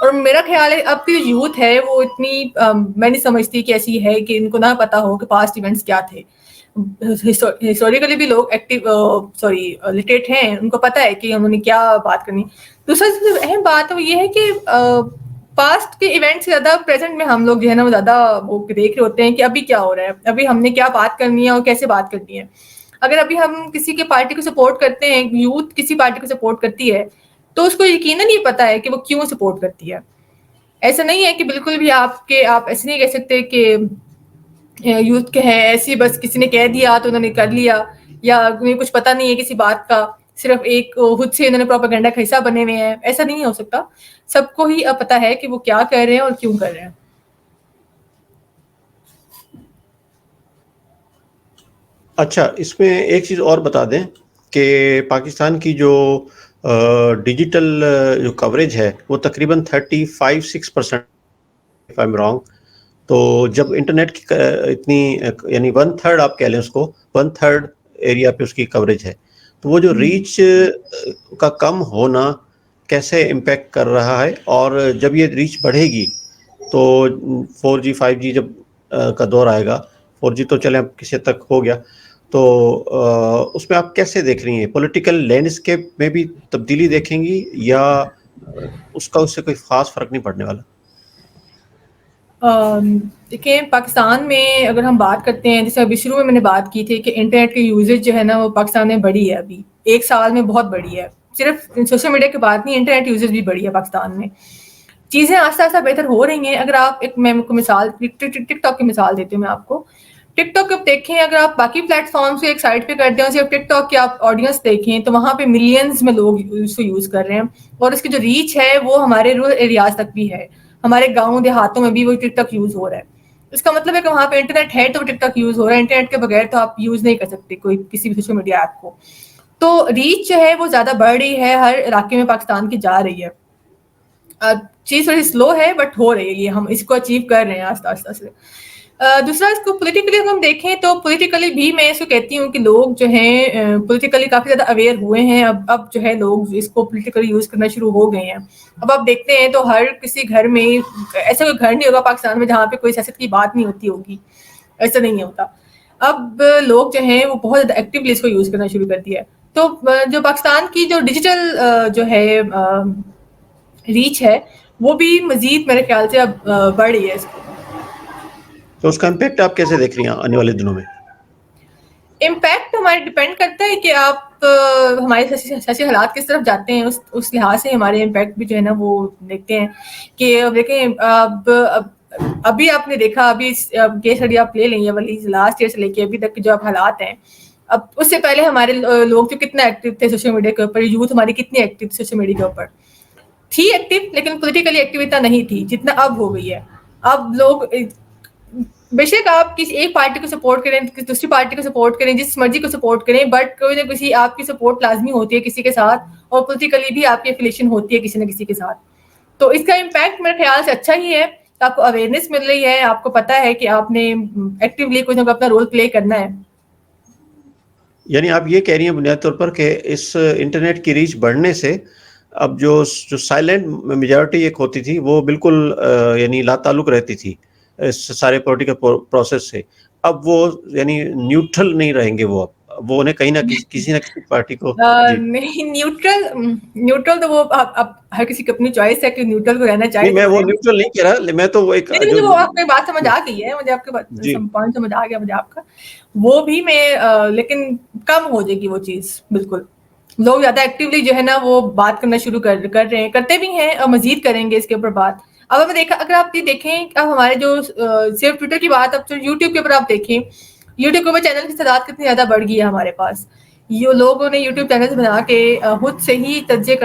اور میرا خیال ہے اب کی جو یوتھ ہے وہ اتنی میں نہیں سمجھتی کہ ایسی ہے کہ ان کو نہ پتا ہو کہ پاسٹ ایونٹس کیا تھے. ہسٹوریکلی بھی لوگ لٹریٹ ہیں، ان کو پتا ہے کہ انہوں نے کیا بات کرنی. دوسرا سب سے اہم بات وہ یہ ہے کہ پاسٹ کے ایونٹ سے زیادہ پریزنٹ میں ہم لوگ جو ہے نا وہ زیادہ وہ دیکھ رہے ہوتے ہیں کہ ابھی کیا ہو رہا ہے، ابھی ہم نے کیا بات کرنی ہے اور کیسے بات کرنی ہے. اگر ابھی ہم کسی کے پارٹی کو سپورٹ کرتے ہیں، یوتھ کسی پارٹی کو سپورٹ کرتی ہے، تو اس کو یقیناً یہ پتا ہے کہ وہ کیوں سپورٹ کرتی ہے. ایسا نہیں ہے کہ بالکل بھی آپ ایسے نہیں کہہ سکتے کہ یوتھ کے ہیں ایسی بس کسی نے کہہ دیا تو انہوں نے کر لیا، یا انہیں کچھ پتا نہیں ہے کسی بات کا، صرف ایک خود سے انہوں نے پروپیگنڈا کا حصہ بنے ہوئے ہیں. ایسا نہیں ہو سکتا. سب کو ہی اب پتا ہے کہ وہ کیا کر رہے ہیں اور کیوں کر رہے ہیں. اچھا، اس میں ایک چیز اور بتا دیں کہ پاکستان کی جو ڈیجیٹل جو کوریج ہے وہ تقریباً 35-6% ایم رانگ. تو جب انٹرنیٹ کی اتنی یعنی 1/3 آپ کہہ لیں اس کو، 1/3 ایریا پہ اس کی کوریج ہے، تو وہ جو ریچ کا کم ہونا کیسے امپیکٹ کر رہا ہے؟ اور جب یہ ریچ بڑھے گی تو 4G 5G جب کا دور آئے گا، 4G تو چلیں اب کسی حد تک ہو گیا، تو اس میں آپ کیسے دیکھ رہی ہیں؟ پولیٹیکل لینڈسکیپ میں بھی تبدیلی دیکھیں گی یا اس سے کوئی خاص فرق نہیں پڑنے والا؟ دیکھیں پاکستان میں اگر ہم بات کرتے ہیں، جیسے ابھی شروع میں نے بات کی تھی کہ انٹرنیٹ کی یوزیج جو ہے نا وہ پاکستان میں بڑھی ہے، ابھی ایک سال میں بہت بڑھی ہے. صرف سوشل میڈیا کی بات نہیں، انٹرنیٹ یوزیج بھی بڑھی ہے پاکستان میں. چیزیں آہستہ آہستہ بہتر ہو رہی ہیں. اگر آپ میں کو مثال ٹک ٹاک کی مثال دیتی ہوں میں آپ کو. ٹک ٹاک اب دیکھیں، اگر آپ باقی پلیٹ فارم سے ایک سائٹ پہ کرتے ہیں، صرف ٹک ٹاک کی آپ آڈینس دیکھیں تو وہاں پہ ملینز میں لوگ اس کو یوز کر رہے ہیں، اور اس کی جو ریچ ہے وہ ہمارے رورل ایریاز تک بھی ہے، ہمارے گاؤں دیہاتوں میں بھی وہ ٹک ٹاک یوز ہو رہا ہے. اس کا مطلب ہے کہ وہاں پہ انٹرنیٹ ہے تو ٹک ٹاک یوز ہو رہا ہے. انٹرنیٹ کے بغیر تو آپ یوز نہیں کر سکتے کوئی کسی بھی سوشل میڈیا ایپ کو. تو ریچ جو ہے وہ زیادہ بڑھ رہی ہے، ہر علاقے میں پاکستان کی جا رہی ہے. چیز تھوڑی سلو ہے بٹ ہو رہی ہے, یہ ہم اس کو اچیو کر رہے ہیں آہستہ آہستہ سے. دوسرا اس کو پولیٹیکلی ہم دیکھیں تو پولیٹیکلی بھی میں اس کو کہتی ہوں کہ لوگ جو ہیں پولیٹیکلی کافی زیادہ اویئر ہوئے ہیں. اب جو ہے لوگ اس کو پولیٹیکلی یوز کرنا شروع ہو گئے ہیں. اب آپ دیکھتے ہیں تو ہر کسی گھر میں ایسا کوئی گھر نہیں ہوگا پاکستان میں جہاں پہ کوئی سیاست کی بات نہیں ہوتی ہوگی, ایسا نہیں ہوتا. اب لوگ جو ہیں وہ بہت زیادہ ایکٹیولی اس کو یوز کرنا شروع کر دیا ہے. تو جو پاکستان کی جو ڈیجیٹل جو ہے ریچ ہے وہ بھی مزید میرے خیال سے اب بڑھ رہی ہے اس کو. تو اس کا امپیکٹ آپ کیسے دیکھ رہی ہیں آنے والے دنوں میں؟ امپیکٹ ہمارے ڈپینڈ کرتا ہے کہ آپ ہمارے سیاسی حالات کس طرف جاتے ہیں, اس لحاظ سے ہمارے امپیکٹ بھی جو ہے نا وہ دیکھتے ہیں. کہ اب دیکھیں ابھی آپ نے دیکھا ابھی کیس اسٹڈی آپ لے لیں والی لاسٹ ایئر سے لے کے ابھی تک جو اب حالات ہیں, اب اس سے پہلے ہمارے لوگ جو کتنا ایکٹیو تھے سوشل میڈیا کے اوپر, یوتھ ہماری کتنی ایکٹیو تھی سوشل میڈیا کے اوپر, تھی ایکٹیو لیکن پولیٹیکلی ایکٹیو اتنا نہیں تھی جتنا اب ہو گئی ہے. اب لوگ بے شک آپ کسی ایک پارٹی کو سپورٹ کریں, دوسری پارٹی کو سپورٹ کریں, جس مرضی کو سپورٹ کریں, بٹ کوئی نہ کسی آپ کی سپورٹ لازمی ہوتی ہے کسی کے ساتھ, اور پولیٹیکلی بھی آپ کی افیلیشن ہوتی ہے کسی نہ کسی کے ساتھ. تو اس کا امپیکٹ میرے خیال سے اچھا ہی ہے. آپ کو اویئرنیس مل رہی ہے, آپ کو پتا ہے کہ آپ نے ایکٹیولی کچھ نہ کوئی اپنا رول پلے کرنا ہے. یعنی آپ یہ کہہ رہی ہیں بنیادی طور پر کہ اس انٹرنیٹ کی ریچ بڑھنے سے اب جو سائلنٹ میجورٹی ایک ہوتی تھی وہ بالکل یعنی لا تعلق رہتی تھی اس سارے پولیٹیکل پروسیس سے, اب وہ یعنی نیوٹرل نہیں رہیں گے. وہ انہیں کہیں نہ کسی نہ کسی پارٹی کو جی نہیں, نیوٹرل تو وہ اب ہر کسی کی اپنی چوائس ہے کہ نیوٹرل کو رہنا چاہے نہیں, تو میں وہ وہ رہے. نیوٹرل نہیں کہہ رہا, میں تو وہ ایک نہیں, جو مجھے وہ آپ کی بات سمجھ آ گئی ہے, مجھے آپ کے جی پوائنٹ سمجھ آ گیا مجھے آپ کا, وہ بھی میں لیکن کم ہو جائے گی وہ چیز. بالکل لوگ زیادہ ایکٹیولی جو ہے نا وہ بات کرنا شروع کر رہے ہیں, کرتے بھی ہیں اور مزید کریں گے اس کے اوپر بات. اب ہمیں دیکھا, اگر آپ یہ دیکھیں اب ہمارے جو صرف ٹویٹر کی بات, اب یوٹیوب کے اوپر آپ دیکھیں, یوٹیوب کے اوپر چینل کی تعداد کتنی زیادہ بڑھ گئی ہے ہمارے پاس. یہ لوگوں نے یوٹیوب چینل بنا کے خود سے ہی تجزیے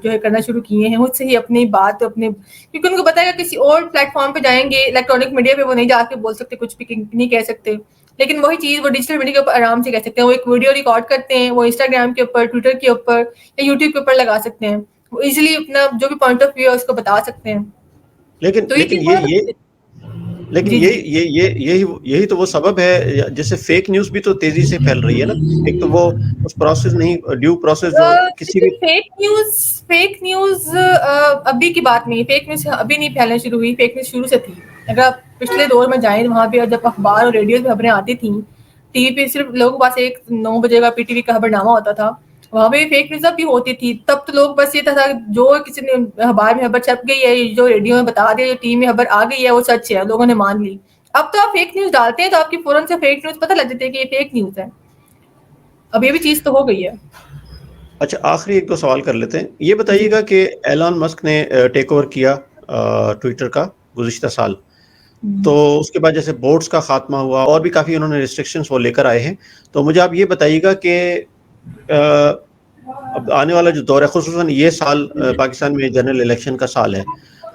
جو ہے کرنا شروع کیے ہیں, خود سے ہی اپنی بات اپنے, کیونکہ ان کو پتا ہے کسی اور پلیٹ فارم پہ جائیں گے الیکٹرانک میڈیا پہ وہ نہیں جا کے بول سکتے, کچھ بھی نہیں کہہ سکتے. لیکن وہی چیز وہ ڈیجیٹل میڈیا کے اوپر آرام سے کہہ سکتے ہیں. وہ ایک ویڈیو ریکارڈ کرتے ہیں, وہ انسٹاگرام کے اوپر, ٹویٹر کے اوپر یا یوٹیوب کے اوپر لگا سکتے ہیں, وہ ایزیلی اپنا جو بھی پوائنٹ آف ویو ہے اس کو بتا سکتے ہیں. لیکن تو یہ لیکن چیز یہ لیکن جی جی یہی تو وہ سبب ہے جیسے فیک نیوز بھی تو تیزی سے پھیل رہی ہے نا. ایک تو وہ اس پروسیس نہیں, ڈیو پروسیس جو کسی بھی فیک نیوز ابھی کی بات نہیں, فیک نیوز ابھی نہیں پھیلنا شروع ہوئی, فیک نیوز شروع سے تھی. اگر آپ پچھلے دور میں جائیں وہاں پہ جب اخبار اور ریڈیو پہ خبریں آتی تھیں, ٹی وی پہ صرف لوگوں کے پاس ایک 9 بجے کا پی ٹی وی کا خبر نامہ ہوتا تھا, وہاں پہ فیک نیوز بھی ہوتی تھی. تب تو لوگ بس یہ تھا جو کسی نے اخبار میں خبر چھپ گئی ہے, جو ریڈیو میں بتا دیا, جو ٹی وی میں خبر آ گئی ہے وہ سچ ہے, لوگوں نے مان لی. اب تو آپ فیک نیوز ڈالتے ہیں تو آپ کی فوراً سے فیک نیوز پتہ لگ جاتی ہے کہ یہ فیک نیوز ہے. اب یہ بھی چیز تو ہو گئی ہے. اچھا, آخری ایک دو سوال کر لیتے ہیں. یہ بتائیے گا کہ ایلان مسک نے ٹیک اوور کیا ٹویٹر کا گزشتہ سال, تو اس کے بعد جیسے بورڈز کا خاتمہ ہوا اور بھی کافی انہوں نے ریسٹرکشنز وہ لے کر آئے ہیں. تو مجھے آپ یہ بتائیے گا کہ اب آنے والا جو دور ہے, خصوصاً یہ سال پاکستان میں جنرل الیکشن کا سال ہے,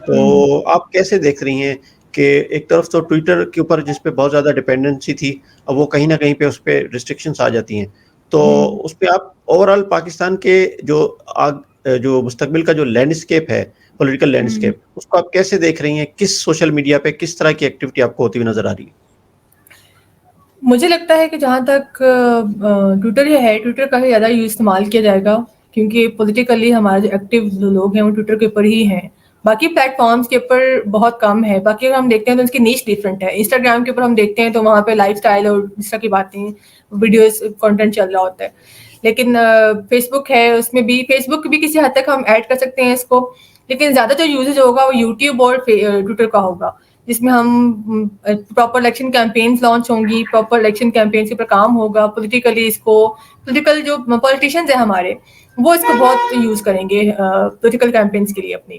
تو آپ کیسے دیکھ رہی ہیں کہ ایک طرف تو ٹویٹر کے اوپر جس پہ بہت زیادہ ڈپینڈنسی تھی, اب وہ کہیں نہ کہیں پہ اس پہ ریسٹرکشنس آ جاتی ہیں, تو اس پہ آپ اوور آل پاکستان کے جو مستقبل کا جو لینڈسکیپ ہے, پولیٹیکل لینڈسکیپ, اس کو آپ کیسے دیکھ رہی ہیں؟ کس سوشل میڈیا پہ کس طرح کی ایکٹیویٹی آپ کو ہوتی ہوئی نظر آ رہی ہے؟ مجھے لگتا ہے کہ جہاں تک ٹویٹر ہے, ٹویٹر کا ہی زیادہ استعمال کیا جائے گا, کیونکہ پولیٹیکلی ہمارے جو ایکٹیو لوگ ہیں وہ ٹویٹر کے اوپر ہی ہیں. باقی پلیٹ فارمس کے اوپر بہت کم ہے. باقی اگر ہم دیکھتے ہیں تو اس کی نیچ ڈفرنٹ ہے. انسٹاگرام کے اوپر ہم دیکھتے ہیں تو وہاں پہ لائف اسٹائل اور اس طرح کی باتیں, ویڈیوز, کانٹینٹ چل رہا ہوتا ہے. لیکن فیس بک ہے, اس میں بھی فیس بک بھی کسی حد تک ہم ایڈ کر سکتے ہیں اس کو, لیکن زیادہ جو یوزز ہوگا وہ یوٹیوب اور ٹویٹر کا ہوگا, جس میں ہم پراپر الیکشن کیمپینس لانچ ہوں گی, پراپر الیکشن کیمپینس پر کام ہوگا. پولیٹیکلی اس کو پولیٹیکل جو پولیٹیشینز ہیں ہمارے, وہ اس کو بہت یوز کریں گے پولیٹیکل کیمپینس کے لیے اپنی.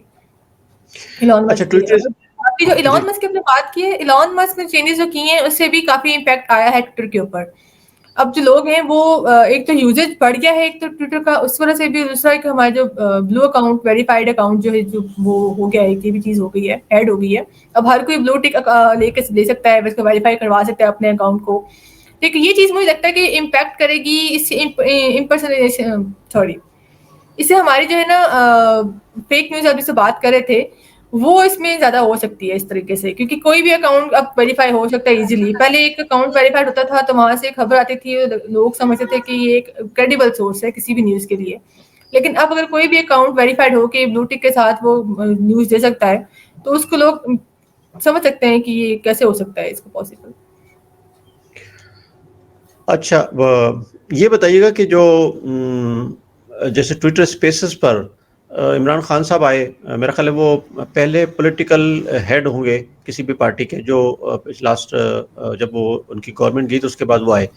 ایلان اچھا, مسک کے لیے ٹویٹر باقی جو جی ایلان مسک کی بات کی ہے, ایلان مسک نے چینجز جو کی ہیں اس سے بھی کافی امپیکٹ آیا ہے ٹویٹر کے اوپر. اب جو لوگ ہیں وہ ایک تو یوزیج بڑھ گیا ہے ایک تو ٹویٹر کا, اس وجہ سے بھی. دوسرا ایک ہمارا جو بلو اکاؤنٹ, ویریفائڈ اکاؤنٹ جو ہے, جو وہ ہو گیا ہے, یہ بھی چیز ہو گئی ہے, ایڈ ہو گئی ہے. اب ہر کوئی بلو ٹک لے کے دے سکتا ہے, اس کو ویریفائی کروا سکتا ہے اپنے اکاؤنٹ کو. لیکن یہ چیز مجھے لگتا ہے کہ امپیکٹ کرے گی اس اس سے ہماری جو ہے نا فیک نیوز ابھی سے بات کر رہے تھے وہ اس میں زیادہ ہو سکتی ہے اس طریقے سے, کیونکہ کوئی بھی اکاؤنٹ اب ویریفائی ہو سکتا ہے ایزیلی. پہلے ایک اکاؤنٹ ویریفائڈ ہوتا تھا تو وہاں سے خبر آتی تھی, لوگ سمجھتے تھے کہ یہ ایک کریڈیبل سورس ہے کسی بھی نیوز کے لیے. لیکن اب اگر کوئی بھی اکاؤنٹ ویریفائڈ ہو کے بلو ٹک کے ساتھ وہ نیوز دے سکتا ہے تو اس کو لوگ سمجھ سکتے ہیں کہ یہ کیسے ہو سکتا ہے اس کو پاسبل. اچھا, یہ بتائیے گا کہ جو جیسے ٹویٹر اسپیسز پر عمران خان صاحب آئے, میرا خیال ہے وہ پہلے پولیٹیکل ہیڈ ہوں گے کسی بھی پارٹی کے جو لاسٹ جب وہ ان کی گورنمنٹ گئی تو اس کے بعد وہ آئے.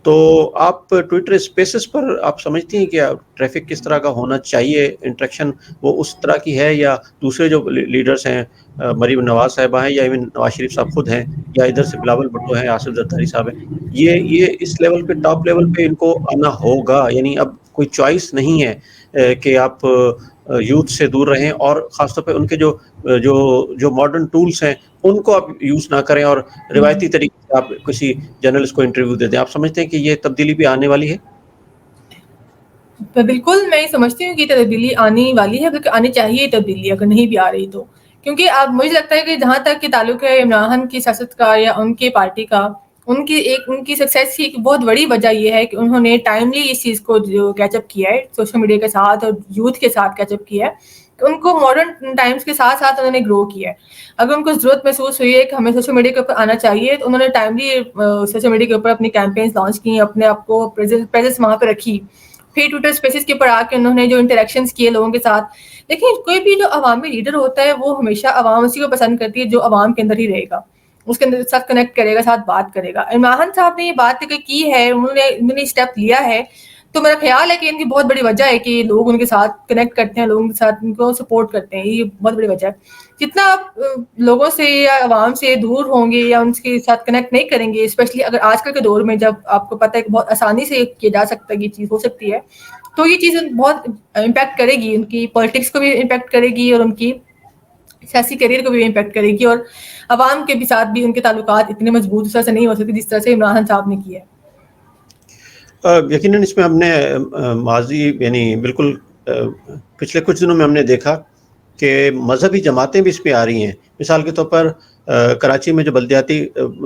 تو آپ ٹویٹر اسپیسز پر آپ سمجھتی ہیں کہ ٹریفک کس طرح کا ہونا چاہیے, انٹریکشن وہ اس طرح کی ہے, یا دوسرے جو لیڈرز ہیں مریم نواز صاحبہ ہیں, یا ایون نواز شریف صاحب خود ہیں, یا ادھر سے بلاول بھٹو ہیں, آصف زرداری صاحب ہیں, یہ اس لیول پہ ٹاپ لیول پہ ان کو آنا ہوگا؟ یعنی اب کوئی چوائس نہیں ہے کہ آپ یوتھ سے دور رہیں, اور خاص طور پہ ان کے جو ماڈرن ٹولز ہیں ان کو آپ یوز نہ کریں اور روایتی طریقے سے آپ کسی جرنلسٹ کو انٹرویو دے دیں. آپ سمجھتے ہیں کہ یہ تبدیلی بھی آنے والی ہے؟ بالکل, میں یہ سمجھتی ہوں کہ تبدیلی آنے والی ہے, بلکہ آنی چاہیے تبدیلی اگر نہیں بھی آ رہی تو. کیونکہ اب مجھے لگتا ہے کہ جہاں تک کہ تعلق ہے عمران خان کی سیاست کا یا ان کی پارٹی کا, ان کی سکسیس کی ایک بہت بڑی وجہ یہ ہے کہ انہوں نے ٹائملی اس چیز کو جو کیچ اپ کیا ہے سوشل میڈیا کے ساتھ اور یوتھ کے ساتھ کیچ اپ کیا ہے, کہ ان کو ماڈرن ٹائمز کے ساتھ ساتھ انہوں نے گرو کیا ہے. اگر ان کو ضرورت محسوس ہوئی ہے کہ ہمیں سوشل میڈیا کے اوپر آنا چاہیے تو انہوں نے ٹائملی سوشل میڈیا کے اوپر اپنی کیمپینز لانچ کی, اپنے آپ کو پریزنس وہاں پہ رکھی. پھر ٹویٹر اسپیسز کے اوپر آ کے انہوں نے جو انٹریکشنز کیے لوگوں کے ساتھ. دیکھیں, کوئی بھی جو عوامی لیڈر ہوتا ہے وہ ہمیشہ عوام اسی کو پسند کرتی ہے جو عوام کے اندر ہی رہے گا, اس کے اندر ساتھ کنیکٹ کرے گا, ساتھ بات کرے گا. عمران خان صاحب نے یہ بات کی ہے, انہوں نے اسٹیپ لیا ہے, تو میرا خیال ہے کہ ان کی بہت بڑی وجہ ہے کہ لوگ ان کے ساتھ کنیکٹ کرتے ہیں, لوگوں کے ساتھ ان کو سپورٹ کرتے ہیں. یہ بہت بڑی وجہ ہے. جتنا آپ لوگوں سے یا عوام سے دور ہوں گے یا ان کے ساتھ کنیکٹ نہیں کریں گے, اسپیشلی اگر آج کل کے دور میں جب آپ کو پتہ ہے کہ بہت آسانی سے کیا جا سکتا ہے, یہ چیز ہو سکتی ہے, تو یہ چیز بہت امپیکٹ کرے گی, ان کی پالیٹکس کو بھی امپیکٹ کرے گی اور ان کی سیاسی کیریئر کو بھی امپیکٹ کرے گی, اور عوام کے بھی ساتھ بھی ان کے تعلقات اتنے مضبوط اس طرح سے نہیں ہو سکتے جس طرح سے عمران خان صاحب نے کیا ہے. یقیناً اس میں ہم نے ماضی یعنی بالکل پچھلے کچھ دنوں میں ہم نے دیکھا کہ مذہبی جماعتیں بھی اس پہ آ رہی ہیں. مثال کے طور پر کراچی میں جو بلدیاتی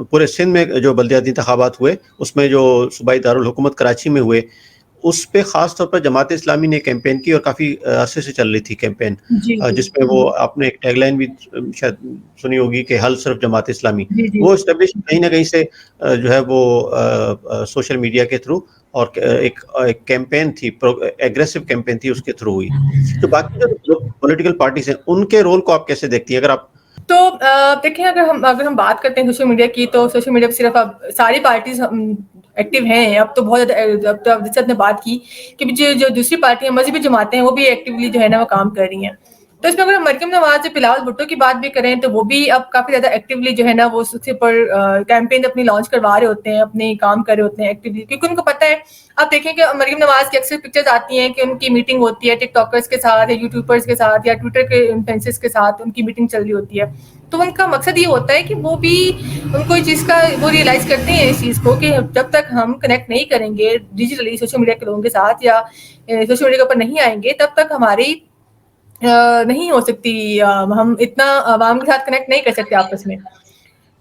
پورے سندھ میں جو بلدیاتی انتخابات ہوئے, اس میں جو صوبائی دارالحکومت کراچی میں ہوئے, اس پہ خاص طور پر جماعت اسلامی نے کیمپین کی, اور کافی عرصے سے چل رہی تھی کیمپین, جی جی جس میں وہ آپ نے ایک ٹیگ لائن بھی شاید سنی ہوگی کہ حل صرف جماعت اسلامی. جی جی وہ اسٹیبلش کہیں نہ کہیں سے جو ہے وہ سوشل میڈیا کے تھرو اور ایک کیمپین تھی, ایگریسو کیمپین تھی, اس کے تھرو ہوئی. تو باقی جو پولیٹیکل پارٹیز ہیں ان کے رول کو آپ کیسے دیکھتی ہیں؟ اگر آپ تو دیکھیں, اگر ہم بات کرتے ہیں سوشل میڈیا کی, تو سوشل میڈیا پہ صرف اب ساری پارٹیز ایکٹیو ہیں. اب تو بہت زیادہ, اب تو جیسے آپ نے بات کی کہ جو دوسری پارٹیاں مذہبی جماعتیں ہیں وہ بھی ایکٹیولی جو ہے نا وہ کام کر رہی ہیں. تو اس میں اگر ہم مریم نواز بلاول بھٹو کی بات بھی کریں تو وہ بھی اب کافی زیادہ ایکٹیولی جو ہے نا وہ اس کے پر کیمپین اپنی لانچ کروا رہے ہوتے ہیں, اپنے کام کر رہے ہوتے ہیں ایکٹیولی, کیونکہ ان کو پتہ ہے. آپ دیکھیں کہ مریم نواز کی اکثر پکچرز آتی ہیں کہ ان کی میٹنگ ہوتی ہے ٹک ٹاکرز کے ساتھ یا یوٹیوبرز کے ساتھ یا ٹویٹر کے انفلوئنسرز کے ساتھ ان کی میٹنگ چل رہی ہوتی ہے. تو ان کا مقصد یہ ہوتا ہے کہ وہ بھی ان کو اس چیز کا وہ ریئلائز کرتے ہیں اس چیز کو کہ جب تک ہم کنیکٹ نہیں کریں گے ڈیجیٹلی سوشل میڈیا کے لوگوں کے ساتھ یا سوشل میڈیا کے اوپر نہیں آئیں گے, تب تک ہماری نہیں ہو سکتی, ہم اتنا عوام کے ساتھ کنیکٹ نہیں کر سکتے آپس میں.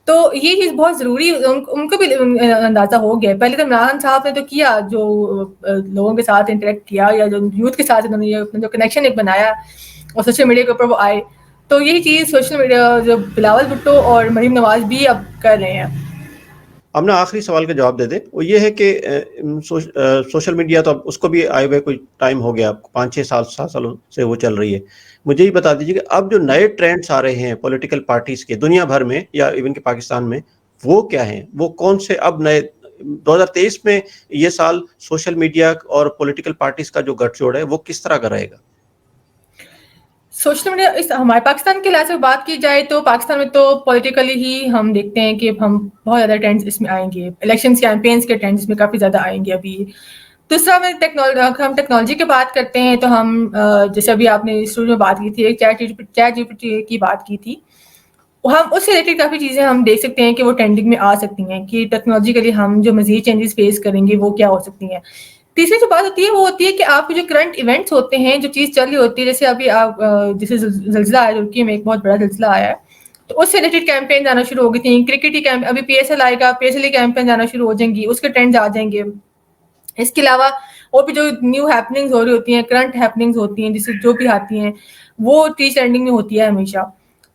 تو یہ چیز بہت ضروری, ان کو بھی اندازہ ہو گیا. پہلے تو عمران صاحب نے تو کیا, جو لوگوں کے ساتھ انٹریکٹ کیا یا جو یوتھ کے ساتھ انہوں نے اپنا جو کنیکشن ایک بنایا اور سوشل میڈیا کے اوپر وہ آئے, تو یہی چیز سوشل میڈیا جو بلاول بھٹو اور مریم نواز بھی اب کر رہے ہیں. ہم نے آخری سوال کا جواب دے دیں, وہ یہ ہے کہ سوشل میڈیا تو اب اس کو بھی آئے ہوئے کوئی ٹائم ہو گیا, 5-6 سالوں سے وہ چل رہی ہے. مجھے یہ بتا دیجیے کہ اب جو نئے ٹرینڈس آ رہے ہیں پولیٹیکل پارٹیز کے دنیا بھر میں یا ایون کہ پاکستان میں, وہ کیا ہیں, وہ کون سے اب نئے 2023 میں یہ سال سوشل میڈیا اور پولیٹیکل پارٹیز کا جو گٹھ جوڑ ہے وہ کس طرح کا رہے گا؟ سوشل میڈیا ہمارے پاکستان کے لحاظ سے بات کی جائے تو پاکستان میں تو پولیٹیکلی ہی ہم دیکھتے ہیں کہ ہم بہت زیادہ ٹرینڈس اس میں آئیں گے, الیکشنز کیمپینس کے ٹرینڈس میں کافی زیادہ آئیں گے ابھی. دوسرا میں ہم ٹیکنالوجی کی بات کرتے ہیں تو ہم جیسے ابھی آپ نے اسٹوڈیو میں بات کی تھی چیٹ جی پی ٹی کی بات کی تھی, ہم اس سے ریلیٹڈ کافی چیزیں ہم دیکھ سکتے ہیں کہ وہ ٹرینڈنگ میں آ سکتی ہیں کہ ٹیکنالوجیکلی ہم جو مزید چینجز فیس کریں گے وہ کیا ہو سکتی ہیں. تیسری جو بات ہوتی ہے وہ ہوتی ہے کہ آپ کے جو کرنٹ ایونٹس ہوتے ہیں، جو چیز چل رہی ہوتی ہے، جیسے ابھی آپ جیسے زلزلہ آیا ترکی میں، ایک بہت بڑا زلزلہ آیا ہے، تو اس سے ریلیٹڈ کیمپین جانا شروع ہو گئی تھیں. کرکٹ کی ابھی پی ایس ایل آئے گا، پی ایس ایل کی کیمپین جانا شروع ہو جائیں گی، اس کے ٹرینڈز آ جائیں گے. اس کے علاوہ اور بھی جو نیو ہیپننگز ہو رہی ہوتی ہیں، کرنٹ ہیپننگز ہوتی ہیں، جسے جو بھی آتی ہیں وہ ٹیچ ٹرینڈنگ میں ہوتی ہے ہمیشہ.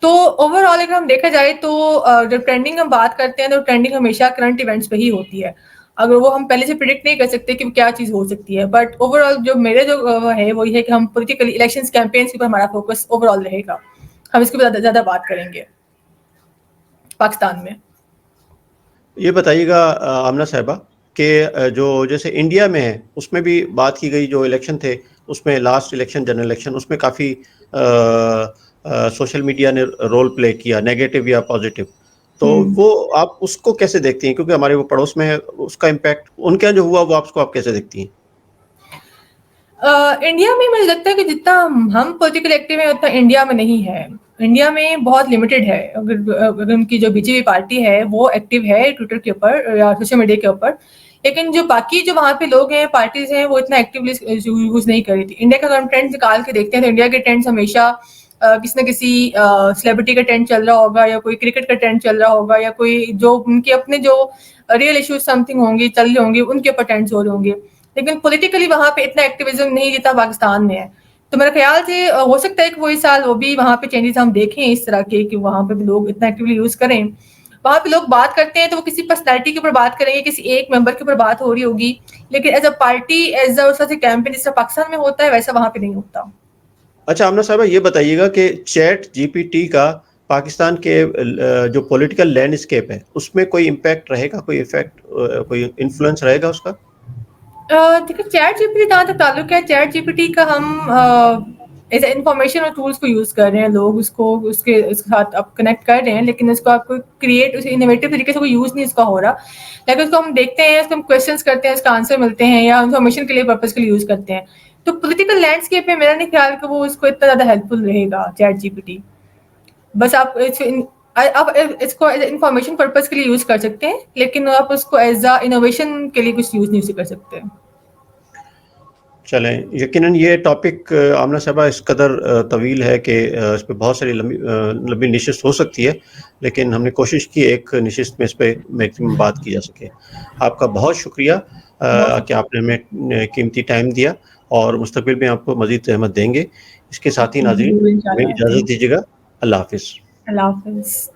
تو اوور آل اگر ہم دیکھا جائے تو جب ٹرینڈنگ ہم بات کرتے ہیں تو ٹرینڈنگ ہمیشہ کرنٹ ایونٹس پہ ہی ہوتی ہے. اگر وہ ہم پہلے سے پریڈکٹ نہیں کر سکتے کہ کیا چیز ہو سکتی ہے، بٹ اوور آل جو میرے جو ہے وہ یہ ہے کہ ہم پولیٹیکل الیکشنز کیمپینس کے اوپر ہمارا فوکس اوور آل رہے گا. ہم اس کے اوپر زیادہ بات کریں گے پاکستان میں. یہ بتائیے گا آمنہ صاحبہ کہ جو جیسے انڈیا میں ہے اس میں بھی بات کی گئی، جو الیکشن تھے اس میں لاسٹ الیکشن جنرل الیکشن، اس میں کافی سوشل میڈیا نے رول پلے کیا، نیگیٹو یا پازیٹیو. تو وہ آپ اس کو کیسے دیکھتی ہیں؟ کیونکہ ہمارے وہ پڑوس میں ہے، اس کا امپیکٹ ان کے جو ہوا وہ آپ کیسے دیکھتی ہیں؟ انڈیا میں مجھے لگتا ہے کہ جتنا ہم پولیٹیکل ایکٹیو ہیں اتنا انڈیا میں نہیں ہے. انڈیا میں بہت لمیٹڈ ہے. اگر ان کی جو بی جے پی پارٹی ہے وہ ایکٹیو ہے ٹویٹر کے اوپر یا سوشل میڈیا کے اوپر، لیکن جو باقی جو وہاں پہ لوگ ہیں، پارٹیز ہیں، وہ اتنا ایکٹیولی یوز نہیں کر رہی تھی. انڈیا کا اگر ہم ٹرینڈ نکال کے دیکھتے ہیں تو انڈیا کے ٹرینڈس ہمیشہ کسی نہ کسی سیلیبریٹی کا ٹرینڈ چل رہا ہوگا، یا کوئی کرکٹ کا ٹرینڈ چل رہا ہوگا، یا کوئی جو ان کے اپنے جو ریئل ایشوز سم تھنگ ہوں گی، چل رہے ہوں گے، ان کے اوپر ٹرینڈس ہو رہے ہوں گے. لیکن پولیٹیکلی وہاں پہ اتنا ایکٹیویزم نہیں جتنا پاکستان میں ہے. تو میرے خیال سے ہو سکتا ہے کہ وہ اس سال وہ بھی وہاں پہ چینجز ہم دیکھیں اس طرح کے، کہ وہاں پہ بھی لوگ اتنا ایکٹیولی یوز کریں. وہاں پہ لوگ بات کرتے ہیں تو وہ کسی پرسنالٹی کے اوپر بات کریں گے، کسی ایک ممبر کے اوپر بات ہو رہی ہوگی، لیکن as a party, as a campaign جس طرح پاکستان میں ہوتا ہے ویسا وہاں پہ نہیں ہوتا. اچھا آمنہ صاحبہ یہ بتائیے گا کہ چیٹ جی پی ٹی کا پاکستان کے جو پولیٹیکل لینڈسکیپ ہے اس میں کوئی امپیکٹ رہے گا، کوئی افیکٹ، کوئی انفلوئنس رہے گا اس کا؟ دیکھیے چیٹ جی پی ٹی جہاں تک تعلق ہے، چیٹ جی پی ٹی کا ہم ایز اے انفارمیشن اور ٹولس کو یوز کر رہے ہیں. لوگ اس کو اس کے ساتھ اب کنیکٹ کر رہے ہیں، لیکن اس کو آپ کو کریٹ اسے انوویٹو طریقے سے کوئی یوز نہیں اس کا ہو رہا. لیکن اس کو ہم دیکھتے ہیں، اس کو ہم کویشچنس کرتے ہیں، اس کا آنسر ملتے ہیں، یا انفارمیشن کے لیے پرپز کے لیے یوز کرتے ہیں. تو پولیٹیکل لینڈسکیپ میں میرا نہیں خیال کہ وہ اس کو اتنا زیادہ ہیلپ فل رہے گا چیٹ جی پی ٹی. بس آپ اس کو ایز اے انفارمیشن پرپز کے لیے یوز کر سکتے ہیں، لیکن آپ اس کو ایز اے انوویشن کے لیے کچھ یوز نہیں کر سکتے. چلیں، یقیناً یہ ٹاپک آمنہ صاحبہ اس قدر طویل ہے کہ اس پہ بہت ساری لمبی نشست ہو سکتی ہے، لیکن ہم نے کوشش کی ایک نشست میں اس پہ میکسیمم بات کی جا سکے. آپ کا بہت شکریہ کہ آپ نے ہمیں قیمتی ٹائم دیا، اور مستقبل میں آپ کو مزید زحمت دیں گے. اس کے ساتھ ہی ناظرین ہمیں اجازت دیجیے گا. اللہ حافظ. اللہ حافظ.